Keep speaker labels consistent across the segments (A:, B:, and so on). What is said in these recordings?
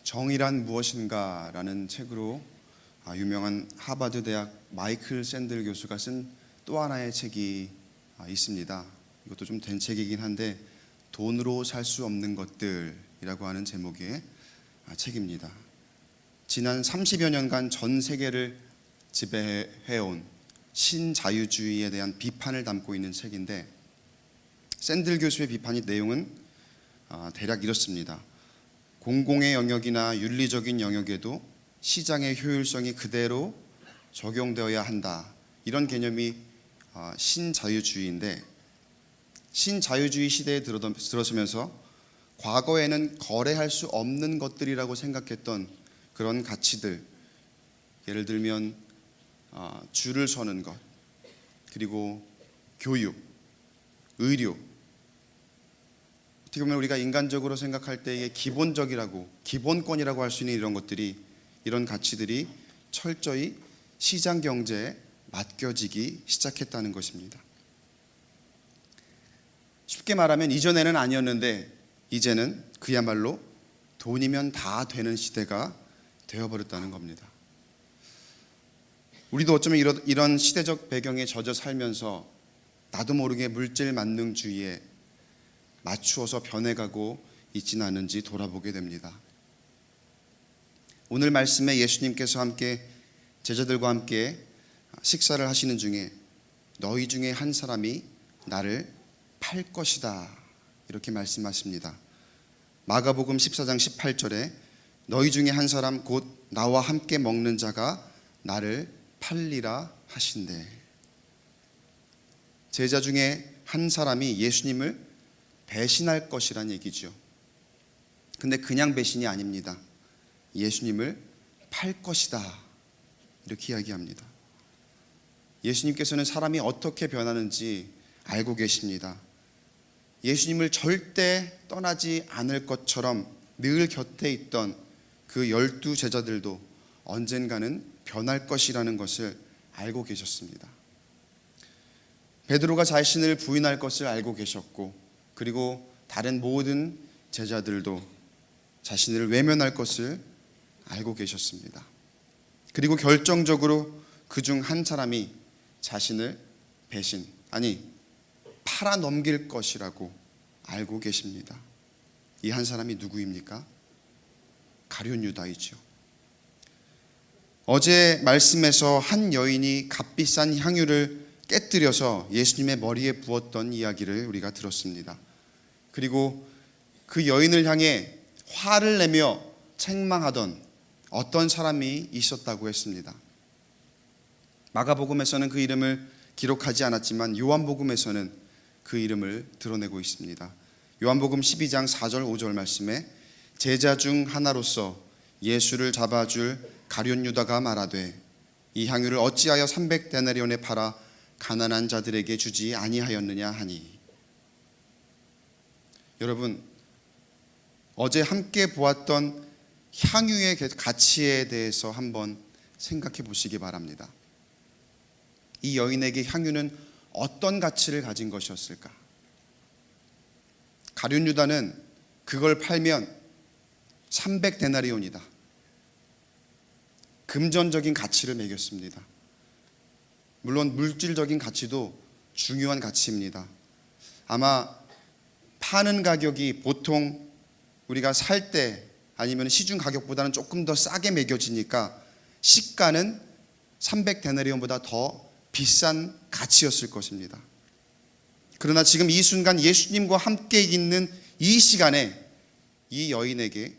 A: 정의란 무엇인가 라는 책으로 유명한 하버드 대학 마이클 샌들 교수가 쓴 또 하나의 책이 있습니다. 이것도 좀 된 책이긴 한데 돈으로 살 수 없는 것들이라고 하는 제목의 책입니다. 지난 30여 년간 전 세계를 지배해온 신자유주의에 대한 비판을 담고 있는 책인데, 샌들 교수의 비판의 내용은 대략 이렇습니다. 공공의 영역이나 윤리적인 영역에도 시장의 효율성이 그대로 적용되어야 한다, 이런 개념이 신자유주의인데, 신자유주의 시대에 들어서면서 과거에는 거래할 수 없는 것들이라고 생각했던 그런 가치들, 예를 들면 줄을 서는 것, 그리고 교육, 의료, 어떻게 보면 우리가 인간적으로 생각할 때의 기본적이라고, 기본권이라고 할 수 있는 이런 것들이, 이런 가치들이 철저히 시장 경제에 맡겨지기 시작했다는 것입니다. 쉽게 말하면 이전에는 아니었는데 이제는 그야말로 돈이면 다 되는 시대가 되어버렸다는 겁니다. 우리도 어쩌면 이런 시대적 배경에 젖어 살면서 나도 모르게 물질 만능주의에 맞추어서 변해가고 있지는 않은지 돌아보게 됩니다. 오늘 말씀에 예수님께서 함께 제자들과 함께 식사를 하시는 중에 너희 중에 한 사람이 나를 팔 것이다, 이렇게 말씀하십니다. 마가복음 14장 18절에 너희 중에 한 사람 곧 나와 함께 먹는 자가 나를 팔리라 하신대. 제자 중에 한 사람이 예수님을 배신할 것이란 얘기죠. 근데 그냥 배신이 아닙니다. 예수님을 팔 것이다, 이렇게 이야기합니다. 예수님께서는 사람이 어떻게 변하는지 알고 계십니다. 예수님을 절대 떠나지 않을 것처럼 늘 곁에 있던 그 12 제자들도 언젠가는 변할 것이라는 것을 알고 계셨습니다. 베드로가 자신을 부인할 것을 알고 계셨고, 그리고 다른 모든 제자들도 자신을 외면할 것을 알고 계셨습니다. 그리고 결정적으로 그중 한 사람이 자신을 팔아 넘길 것이라고 알고 계십니다. 이 한 사람이 누구입니까? 가룟 유다이죠. 어제 말씀에서 한 여인이 값비싼 향유를 깨뜨려서 예수님의 머리에 부었던 이야기를 우리가 들었습니다. 그리고 그 여인을 향해 화를 내며 책망하던 어떤 사람이 있었다고 했습니다. 마가복음에서는 그 이름을 기록하지 않았지만 요한복음에서는 그 이름을 드러내고 있습니다. 요한복음 12장 4절 5절 말씀에 제자 중 하나로서 예수를 잡아줄 가룟 유다가 말하되 이 향유를 어찌하여 300데나리온에 팔아 가난한 자들에게 주지 아니하였느냐 하니. 여러분, 어제 함께 보았던 향유의 가치에 대해서 한번 생각해 보시기 바랍니다. 이 여인에게 향유는 어떤 가치를 가진 것이었을까? 가룟 유다는 그걸 팔면 300데나리온이다, 금전적인 가치를 매겼습니다. 물론 물질적인 가치도 중요한 가치입니다. 아마 파는 가격이 보통 우리가 살 때 아니면 시중 가격보다는 조금 더 싸게 매겨지니까 시가는 300데나리온보다 더 비싼 가치였을 것입니다. 그러나 지금 이 순간 예수님과 함께 있는 이 시간에 이 여인에게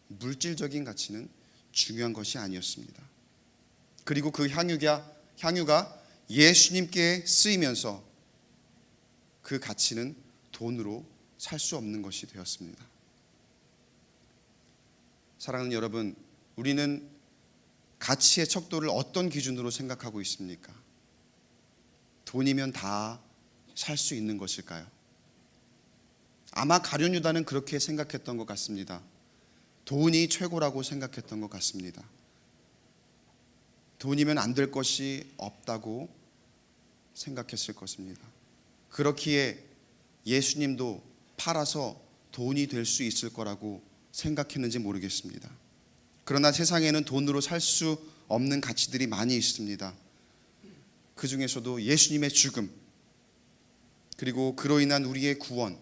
A: 물질적인 가치는 중요한 것이 아니었습니다. 그리고 그 향유가 예수님께 쓰이면서 그 가치는 돈으로 살 수 없는 것이 되었습니다. 사랑하는 여러분, 우리는 가치의 척도를 어떤 기준으로 생각하고 있습니까? 돈이면 다 살 수 있는 것일까요? 아마 가룟 유다는 그렇게 생각했던 것 같습니다. 돈이 최고라고 생각했던 것 같습니다. 돈이면 안 될 것이 없다고 생각했을 것입니다. 그렇기에 예수님도 팔아서 돈이 될 수 있을 거라고 생각했는지 모르겠습니다. 그러나 세상에는 돈으로 살 수 없는 가치들이 많이 있습니다. 그 중에서도 예수님의 죽음, 그리고 그로 인한 우리의 구원,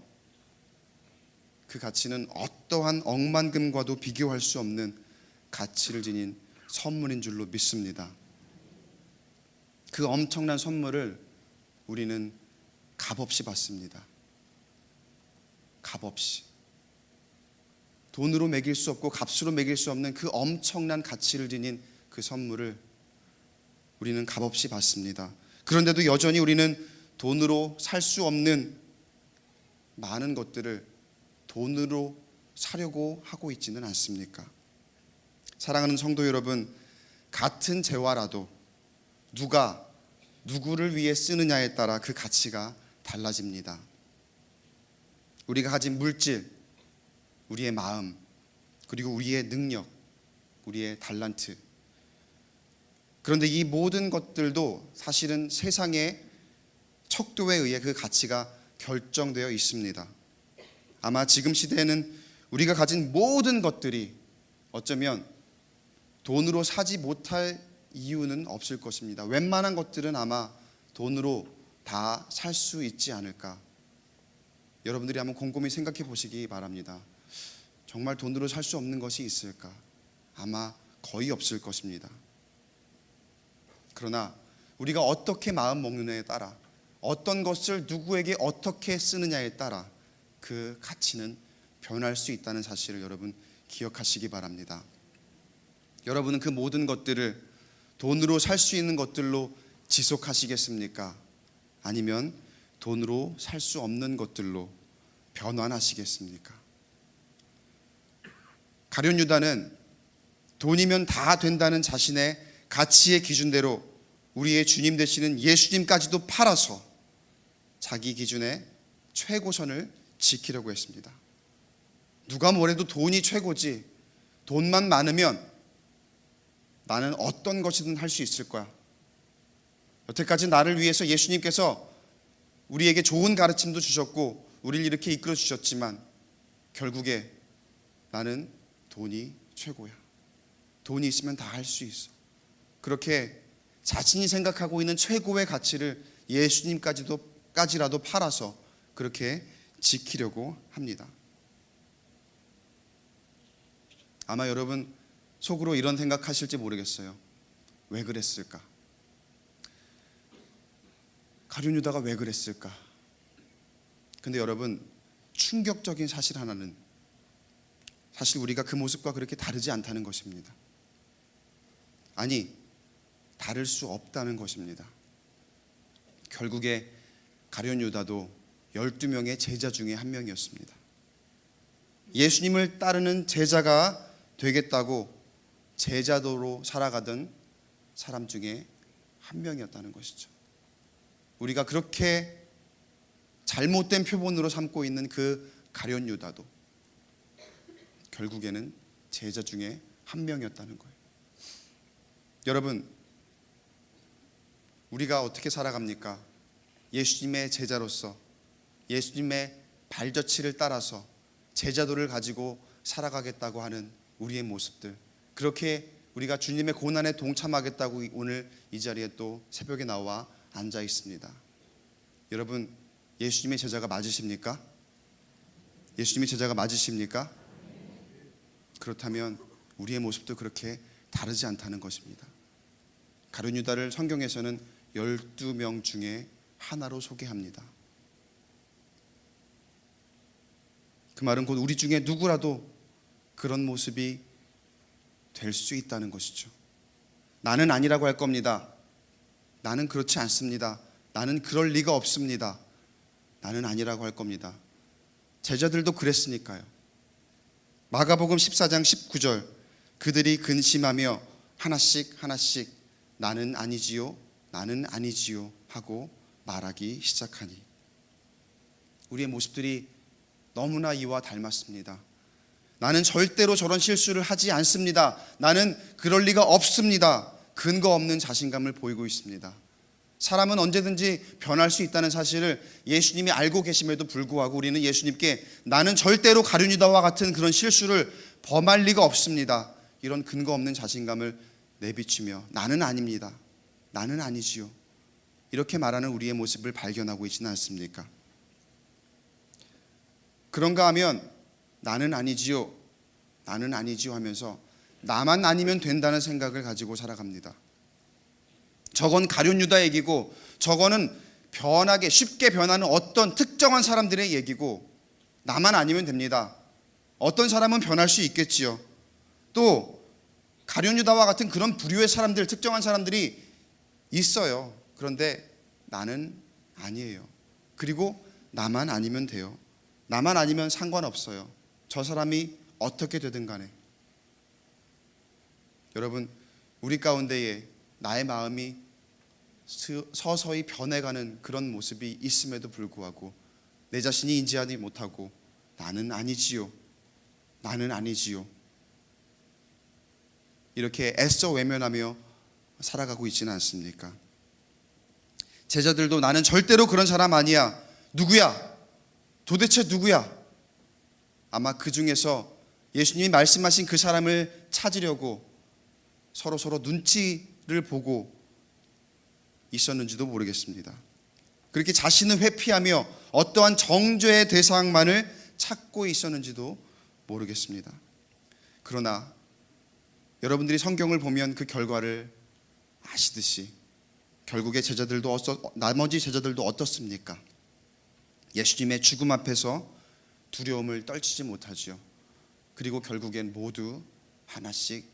A: 그 가치는 어떠한 억만금과도 비교할 수 없는 가치를 지닌 선물인 줄로 믿습니다. 그 엄청난 선물을 우리는 값없이 받습니다. 값없이. 돈으로 매길 수 없고 값으로 매길 수 없는 그 엄청난 가치를 지닌 그 선물을 우리는 값없이 받습니다. 그런데도 여전히 우리는 돈으로 살 수 없는 많은 것들을 돈으로 사려고 하고 있지는 않습니까? 사랑하는 성도 여러분, 같은 재화라도 누가 누구를 위해 쓰느냐에 따라 그 가치가 달라집니다. 우리가 가진 물질, 우리의 마음, 그리고 우리의 능력, 우리의 달란트, 그런데 이 모든 것들도 사실은 세상의 척도에 의해 그 가치가 결정되어 있습니다. 아마 지금 시대에는 우리가 가진 모든 것들이 어쩌면 돈으로 사지 못할 이유는 없을 것입니다. 웬만한 것들은 아마 돈으로 다 살 수 있지 않을까. 여러분들이 한번 곰곰이 생각해 보시기 바랍니다. 정말 돈으로 살 수 없는 것이 있을까? 아마 거의 없을 것입니다. 그러나 우리가 어떻게 마음 먹느냐에 따라, 어떤 것을 누구에게 어떻게 쓰느냐에 따라 그 가치는 변할 수 있다는 사실을 여러분 기억하시기 바랍니다. 여러분은 그 모든 것들을 돈으로 살 수 있는 것들로 지속하시겠습니까? 아니면 돈으로 살 수 없는 것들로 변환하시겠습니까? 가룟 유다는 돈이면 다 된다는 자신의 가치의 기준대로 우리의 주님 되시는 예수님까지도 팔아서 자기 기준의 최고선을 지키려고 했습니다. 누가 뭐래도 돈이 최고지, 돈만 많으면 나는 어떤 것이든 할 수 있을 거야. 여태까지 나를 위해서 예수님께서 우리에게 좋은 가르침도 주셨고 우리를 이렇게 이끌어 주셨지만 결국에 나는 돈이 최고야. 돈이 있으면 다 할 수 있어. 그렇게 자신이 생각하고 있는 최고의 가치를 예수님까지라도 팔아서 그렇게 지키려고 합니다. 아마 여러분 속으로 이런 생각하실지 모르겠어요. 왜 그랬을까? 가룟 유다가 왜 그랬을까? 근데 여러분, 충격적인 사실 하나는 사실 우리가 그 모습과 그렇게 다르지 않다는 것입니다. 아니, 다를 수 없다는 것입니다. 결국에 가룟 유다도 12명의 제자 중에 한 명이었습니다. 예수님을 따르는 제자가 되겠다고 제자도로 살아가던 사람 중에 한 명이었다는 것이죠. 우리가 그렇게 잘못된 표본으로 삼고 있는 그 가룟 유다도 결국에는 제자 중에 한 명이었다는 거예요. 여러분, 우리가 어떻게 살아갑니까? 예수님의 제자로서 예수님의 발자취를 따라서 제자도를 가지고 살아가겠다고 하는 우리의 모습들, 그렇게 우리가 주님의 고난에 동참하겠다고 오늘 이 자리에 또 새벽에 나와 앉아 있습니다. 여러분, 예수님의 제자가 맞으십니까? 예수님의 제자가 맞으십니까? 그렇다면 우리의 모습도 그렇게 다르지 않다는 것입니다. 가룟 유다를 성경에서는 12명 중에 하나로 소개합니다. 그 말은 곧 우리 중에 누구라도 그런 모습이 될 수 있다는 것이죠. 나는 아니라고 할 겁니다. 나는 그렇지 않습니다. 나는 그럴 리가 없습니다. 나는 아니라고 할 겁니다. 제자들도 그랬으니까요. 마가복음 14장 19절, 그들이 근심하며 하나씩 하나씩 나는 아니지요, 나는 아니지요 하고 말하기 시작하니. 우리의 모습들이 너무나 이와 닮았습니다. 나는 절대로 저런 실수를 하지 않습니다. 나는 그럴 리가 없습니다. 근거 없는 자신감을 보이고 있습니다. 사람은 언제든지 변할 수 있다는 사실을 예수님이 알고 계심에도 불구하고 우리는 예수님께 나는 절대로 가룟 유다와 같은 그런 실수를 범할 리가 없습니다, 이런 근거 없는 자신감을 내비치며 나는 아닙니다, 나는 아니지요, 이렇게 말하는 우리의 모습을 발견하고 있지는 않습니까? 그런가 하면 나는 아니지요, 나는 아니지요 하면서 나만 아니면 된다는 생각을 가지고 살아갑니다. 저건 가룟 유다 얘기고, 저거는 변하게 쉽게 변하는 어떤 특정한 사람들의 얘기고, 나만 아니면 됩니다. 어떤 사람은 변할 수 있겠지요. 또 가룟 유다와 같은 그런 부류의 사람들, 특정한 사람들이 있어요. 그런데 나는 아니에요. 그리고 나만 아니면 돼요. 나만 아니면 상관없어요. 저 사람이 어떻게 되든 간에. 여러분, 우리 가운데에 나의 마음이 서서히 변해가는 그런 모습이 있음에도 불구하고 내 자신이 인지하지 못하고 나는 아니지요, 나는 아니지요, 이렇게 애써 외면하며 살아가고 있지는 않습니까? 제자들도 나는 절대로 그런 사람 아니야, 누구야? 도대체 누구야? 아마 그 중에서 예수님이 말씀하신 그 사람을 찾으려고 서로 눈치를 보고 있었는지도 모르겠습니다. 그렇게 자신을 회피하며 어떠한 정죄의 대상만을 찾고 있었는지도 모르겠습니다. 그러나 여러분들이 성경을 보면 그 결과를 아시듯이 결국에 나머지 제자들도 어떻습니까? 예수님의 죽음 앞에서 두려움을 떨치지 못하지요. 그리고 결국엔 모두 하나씩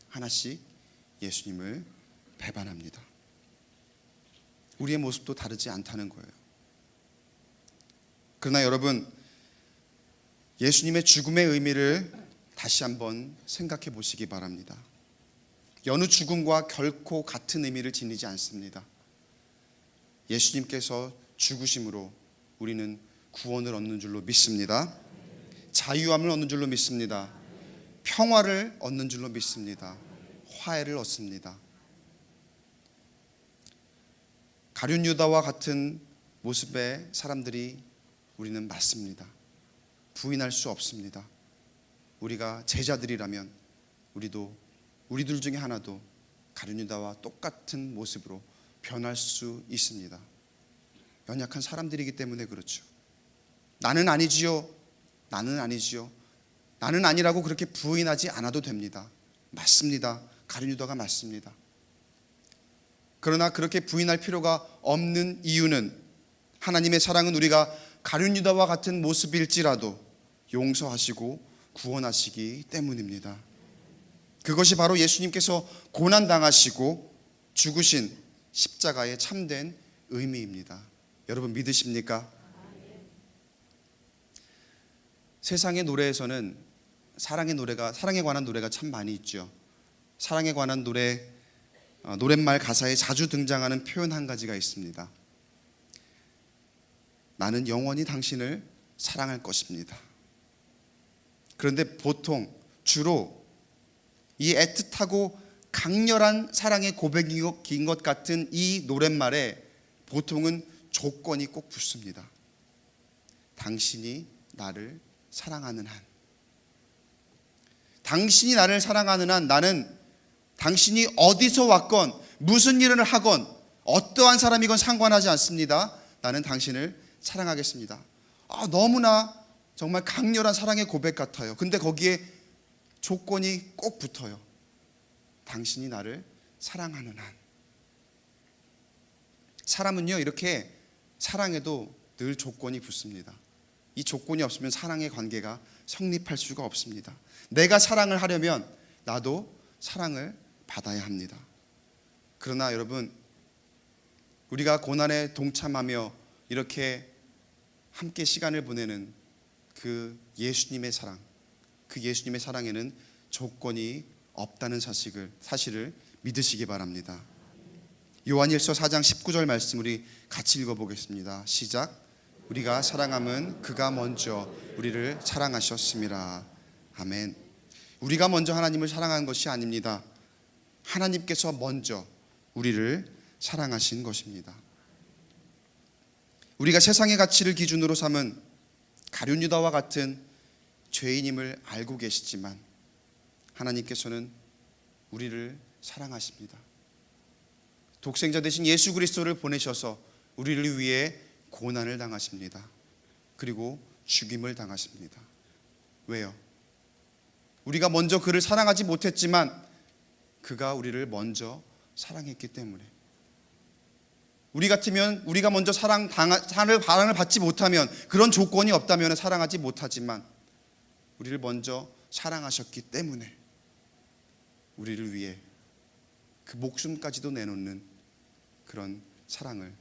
A: 예수님을 배반합니다. 우리의 모습도 다르지 않다는 거예요. 그러나 여러분, 예수님의 죽음의 의미를 다시 한번 생각해 보시기 바랍니다. 여느 죽음과 결코 같은 의미를 지니지 않습니다. 예수님께서 죽으심으로 우리는 구원을 얻는 줄로 믿습니다. 자유함을 얻는 줄로 믿습니다. 평화를 얻는 줄로 믿습니다. 화해를 얻습니다. 가룟 유다와 같은 모습의 사람들이 우리는 맞습니다. 부인할 수 없습니다. 우리가 제자들이라면 우리들 중에 하나도 가룟 유다와 똑같은 모습으로 변할 수 있습니다. 연약한 사람들이기 때문에 그렇죠. 나는 아니지요, 나는 아니지요, 나는 아니라고 그렇게 부인하지 않아도 됩니다. 맞습니다. 가룟 유다가 맞습니다. 그러나 그렇게 부인할 필요가 없는 이유는 하나님의 사랑은 우리가 가룟 유다와 같은 모습일지라도 용서하시고 구원하시기 때문입니다. 그것이 바로 예수님께서 고난당하시고 죽으신 십자가의 참된 의미입니다. 여러분 믿으십니까? 세상의 노래에서는 사랑에 관한 노래가 참 많이 있죠. 사랑에 관한 노랫말 가사에 자주 등장하는 표현 한 가지가 있습니다. 나는 영원히 당신을 사랑할 것입니다. 그런데 주로 이 애틋하고 강렬한 사랑의 고백인 것 같은 이 노랫말에 보통은 조건이 꼭 붙습니다. 당신이 나를 사랑하는 한, 당신이 나를 사랑하는 한 나는 당신이 어디서 왔건 무슨 일을 하건 어떠한 사람이건 상관하지 않습니다. 나는 당신을 사랑하겠습니다. 너무나 정말 강렬한 사랑의 고백 같아요. 근데 거기에 조건이 꼭 붙어요. 당신이 나를 사랑하는 한. 사람은요, 이렇게 사랑에도 늘 조건이 붙습니다. 이 조건이 없으면 사랑의 관계가 성립할 수가 없습니다. 내가 사랑을 하려면 나도 사랑을 받아야 합니다. 그러나 여러분, 우리가 고난에 동참하며 이렇게 함께 시간을 보내는 그 예수님의 사랑, 그 예수님의 사랑에는 조건이 없다는 사실을 믿으시기 바랍니다. 요한일서 4장 19절 말씀 우리 같이 읽어보겠습니다. 시작. 우리가 사랑함은 그가 먼저 우리를 사랑하셨습니다. 아멘. 우리가 먼저 하나님을 사랑한 것이 아닙니다. 하나님께서 먼저 우리를 사랑하신 것입니다. 우리가 세상의 가치를 기준으로 삼은 가룟 유다와 같은 죄인임을 알고 계시지만 하나님께서는 우리를 사랑하십니다. 독생자 되신 예수 그리스도를 보내셔서 우리를 위해 고난을 당하십니다. 그리고 죽임을 당하십니다. 왜요? 우리가 먼저 그를 사랑하지 못했지만 그가 우리를 먼저 사랑했기 때문에. 우리 같으면 우리가 먼저 사랑을 받지 못하면, 그런 조건이 없다면 사랑하지 못하지만 우리를 먼저 사랑하셨기 때문에 우리를 위해 그 목숨까지도 내놓는 그런 사랑을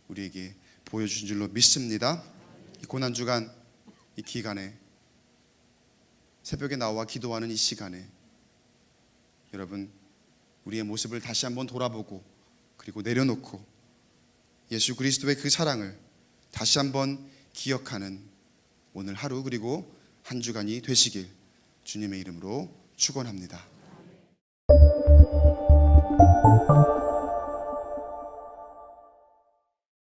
A: 우리에게 보여주신 줄로 믿습니다. 이 고난주간, 이 기간에, 새벽에 나와 기도하는 이 시간에 여러분, 우리의 모습을 다시 한번 돌아보고 그리고 내려놓고 예수 그리스도의 그 사랑을 다시 한번 기억하는 오늘 하루 그리고 한 주간이 되시길 주님의 이름으로 축원합니다.